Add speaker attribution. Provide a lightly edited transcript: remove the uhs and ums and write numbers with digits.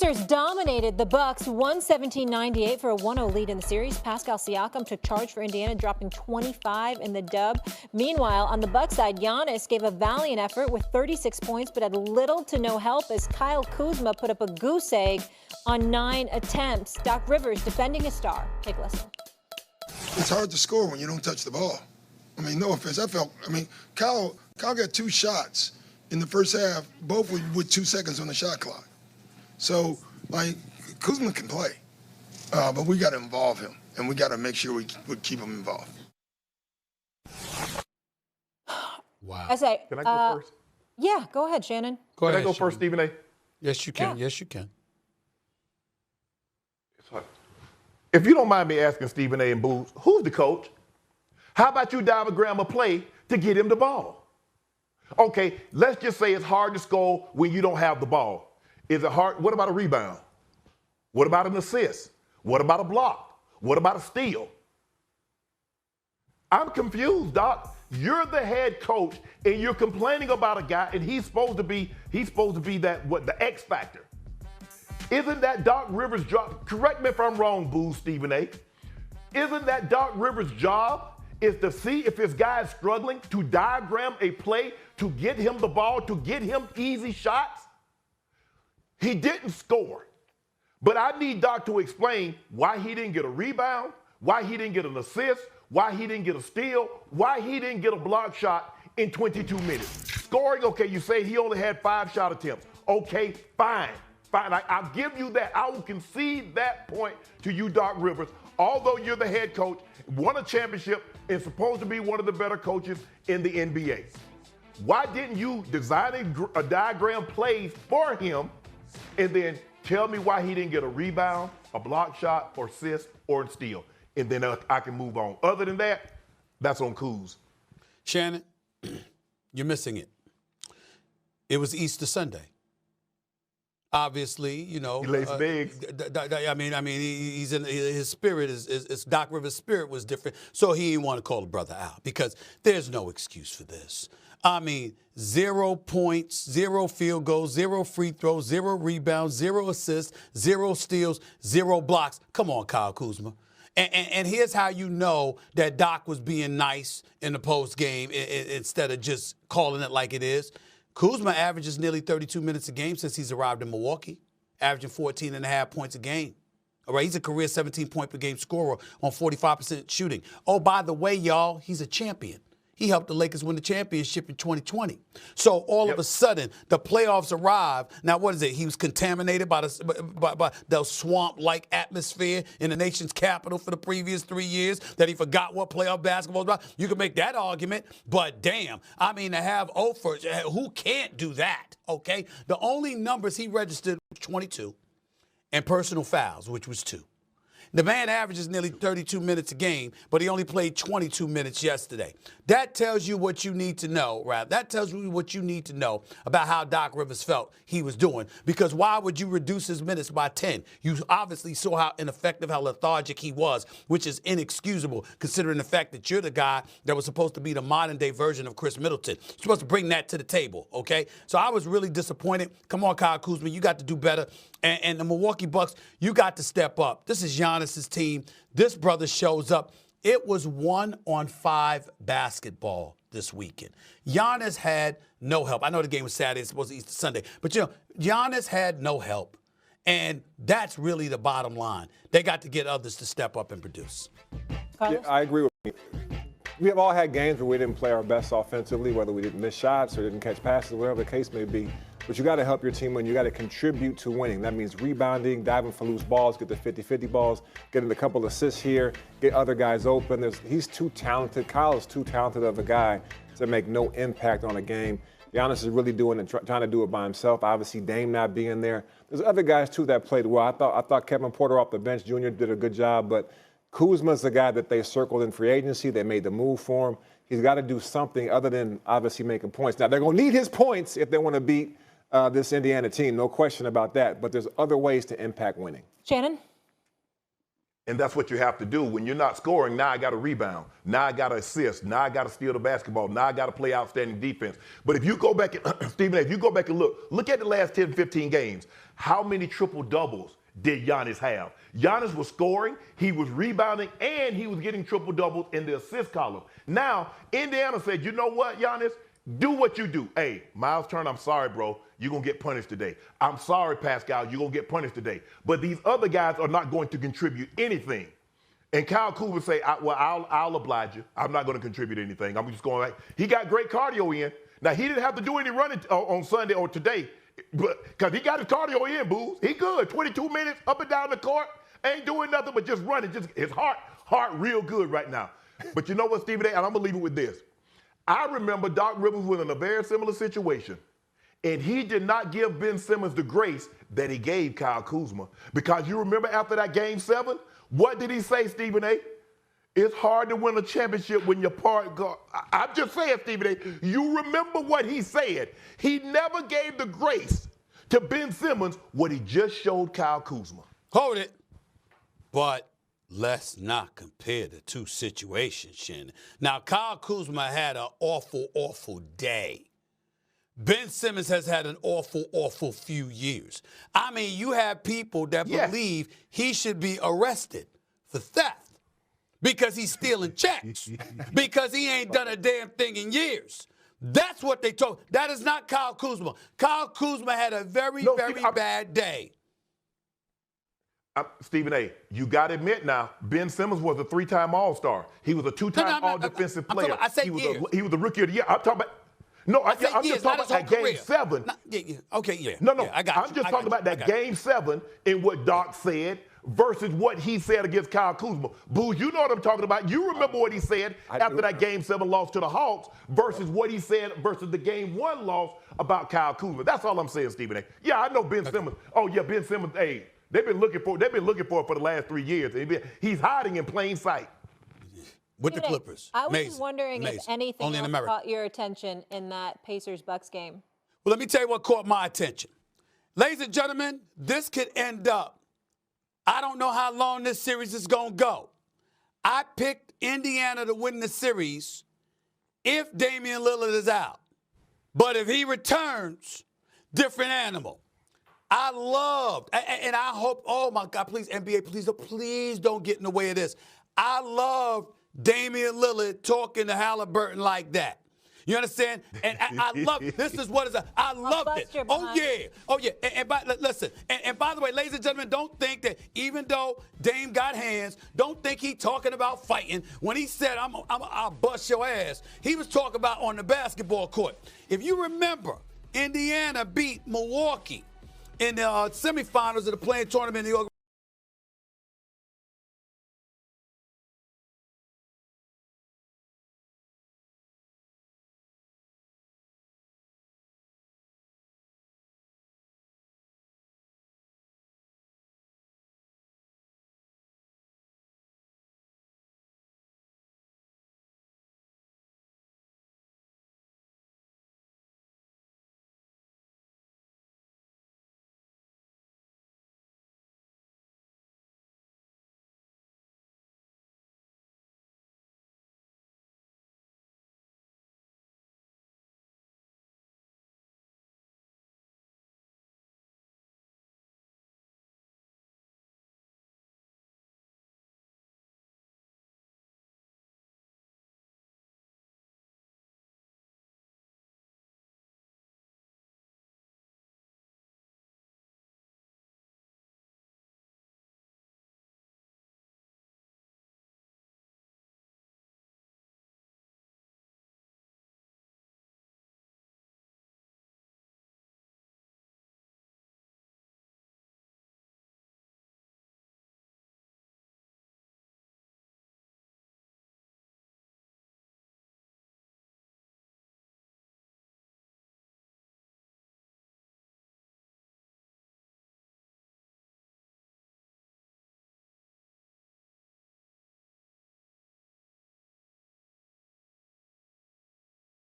Speaker 1: Lakers dominated the Bucks 117-98 for a 1-0 lead in the series. Pascal Siakam took charge for Indiana, dropping 25 in the dub. Meanwhile, on the Bucks side, Giannis gave a valiant effort with 36 points, but had little to no help as Kyle Kuzma put up a goose egg on 9 attempts. Doc Rivers defending his star. Take a listen.
Speaker 2: It's hard to score when you don't touch the ball. I mean, no offense. Kyle got 2 shots in the first half, both with 2 seconds on the shot clock. So, Kuzma can play, but we got to involve him, and we got to make sure we keep him involved.
Speaker 3: Wow.
Speaker 4: Can I go first?
Speaker 1: Yeah, go ahead, Shannon.
Speaker 4: Can I go first, Stephen A?
Speaker 3: Yes, you can.
Speaker 1: Yeah.
Speaker 3: Yes, you can.
Speaker 4: If you don't mind me asking Stephen A and Booz, who's the coach? How about you diagram a play to get him the ball? Okay, let's just say it's hard to score when you don't have the ball. Is it hard? What about a rebound? What about an assist? What about a block? What about a steal? I'm confused, Doc. You're the head coach, and you're complaining about a guy, and he's supposed to be the X factor. Isn't that Doc Rivers' job? Correct me if I'm wrong, Boo, Stephen A. Isn't that Doc Rivers' job is to see if his guy is struggling, to diagram a play, to get him the ball, to get him easy shots? He didn't score. But I need Doc to explain why he didn't get a rebound, why he didn't get an assist, why he didn't get a steal, why he didn't get a block shot in 22 minutes. Scoring, okay, you say he only had 5 shot attempts. Okay, fine. I'll give you that. I will concede that point to you, Doc Rivers. Although you're the head coach, won a championship, and supposed to be one of the better coaches in the NBA. Why didn't you design a diagram plays for him and then tell me why he didn't get a rebound, a block shot, or assist, or a steal? And then I can move on. Other than that, that's on Kuz.
Speaker 3: Shannon, you're missing it. It was Easter Sunday. Obviously, you know.
Speaker 4: He lays big.
Speaker 3: He's in his spirit is Doc Rivers' spirit was different, so he didn't want to call the brother out because there's no excuse for this. 0 points, 0 field goals, 0 free throws, 0 rebounds, 0 assists, 0 steals, 0 blocks. Come on, Kyle Kuzma. And here's how you know that Doc was being nice in the post game instead of just calling it like it is. Kuzma averages nearly 32 minutes a game since he's arrived in Milwaukee, averaging 14.5 points a game. All right, he's a career 17-point-per-game scorer on 45% shooting. Oh, by the way, y'all, he's a champion. He helped the Lakers win the championship in 2020. So all of a sudden, the playoffs arrive. Now, what is it? He was contaminated by the swamp-like atmosphere in the nation's capital for the previous 3 years, that he forgot what playoff basketball was about. You can make that argument, but damn, to have offers, who can't do that, okay? The only numbers he registered was 22 and personal fouls, which was 2. The man averages nearly 32 minutes a game, but he only played 22 minutes yesterday. That tells you what you need to know, right? That tells you what you need to know about how Doc Rivers felt he was doing. Because why would you reduce his minutes by 10? You obviously saw how ineffective, how lethargic he was, which is inexcusable considering the fact that you're the guy that was supposed to be the modern-day version of Chris Middleton. You're supposed to bring that to the table, okay? So I was really disappointed. Come on, Kyle Kuzma, you got to do better. And the Milwaukee Bucks, you got to step up. This is Giannis's team. This brother shows up. It was 1-on-5 basketball this weekend. Giannis had no help. I know the game was Saturday. It's supposed to be Easter Sunday. But, Giannis had no help. And that's really the bottom line. They got to get others to step up and produce.
Speaker 5: Yeah, I agree with you. We have all had games where we didn't play our best offensively, whether we didn't miss shots or didn't catch passes, whatever the case may be. But you got to help your team win. You got to contribute to winning. That means rebounding, diving for loose balls, get the 50-50 balls, getting a couple assists here, get other guys open. He's too talented. Kyle is too talented of a guy to make no impact on a game. Giannis is really doing it, trying to do it by himself. Obviously, Dame not being there. There's other guys, too, that played well. I thought Kevin Porter off the bench, Jr., did a good job. But Kuzma's the guy that they circled in free agency. They made the move for him. He's got to do something other than obviously making points. Now, they're going to need his points if they want to beat this Indiana team. No question about that. But there's other ways to impact winning.
Speaker 1: Shannon?
Speaker 4: And that's what you have to do. When you're not scoring, now I got to rebound. Now I got to assist. Now I got to steal the basketball. Now I got to play outstanding defense. But if you go back, and, Stephen A., if you go back and look at the last 10, 15 games, how many triple-doubles did Giannis have? Giannis was scoring, he was rebounding, and he was getting triple-doubles in the assist column. Now, Indiana said, you know what, Giannis? Do what you do. Hey, Miles Turner, I'm sorry, bro. You're going to get punished today. I'm sorry, Pascal. You're going to get punished today. But these other guys are not going to contribute anything. And Kyle Kuzma say, I'll oblige you. I'm not going to contribute anything. I'm just going like, he got great cardio in. Now, he didn't have to do any running on Sunday or today, because he got his cardio in, Booze. He good. 22 minutes up and down the court. Ain't doing nothing but just running. Just his heart real good right now. But you know what, Stephen A., and I'm going to leave it with this. I remember Doc Rivers was in a very similar situation, and he did not give Ben Simmons the grace that he gave Kyle Kuzma. Because you remember after that Game 7, what did he say, Stephen A.? It's hard to win a championship when your part go. I'm just saying, Stephen A., you remember what he said. He never gave the grace to Ben Simmons what he just showed Kyle Kuzma.
Speaker 3: Hold it. But let's not compare the two situations, Shannon. Now, Kyle Kuzma had an awful, awful day. Ben Simmons has had an awful, awful few years. I mean, you have people that believe he should be arrested for theft because he's stealing checks, because he ain't done a damn thing in years. That's what they told. That is not Kyle Kuzma. Kyle Kuzma had a very bad day.
Speaker 4: Stephen A., you got to admit now, Ben Simmons was a 3-time All-Star. He was a 2-time All-Defensive player.
Speaker 3: He
Speaker 4: was the Rookie of the Year. I'm talking about. No, I'm just talking about that Game 7. I'm just talking about that Game 7 and what Doc said versus what he said against Kyle Kuzma. Boo, you know what I'm talking about. You remember what he said after that Game 7 loss to the Hawks versus what he said versus the Game 1 loss about Kyle Kuzma. That's all I'm saying, Stephen A. Yeah, I know Ben Simmons. Oh, yeah, Ben Simmons, hey. They've been looking for it for the last 3 years. He's hiding in plain sight.
Speaker 3: With the Clippers.
Speaker 1: I was just wondering if anything else caught your attention in that Pacers-Bucks game.
Speaker 3: Well, let me tell you what caught my attention. Ladies and gentlemen, this could end up, I don't know how long this series is going to go. I picked Indiana to win the series if Damian Lillard is out. But if he returns, different animal. I loved, and I hope, oh my God, please, NBA, please don't get in the way of this. I loved Damian Lillard talking to Halliburton like that. You understand? And I love it. This is what it's, I loved it. Oh, yeah. Oh, yeah. Listen, and by the way, ladies and gentlemen, don't think that even though Dame got hands, don't think he talking about fighting. When he said, I'll bust your ass, he was talking about on the basketball court. If you remember, Indiana beat Milwaukee in the semifinals of the play-in tournament in New York.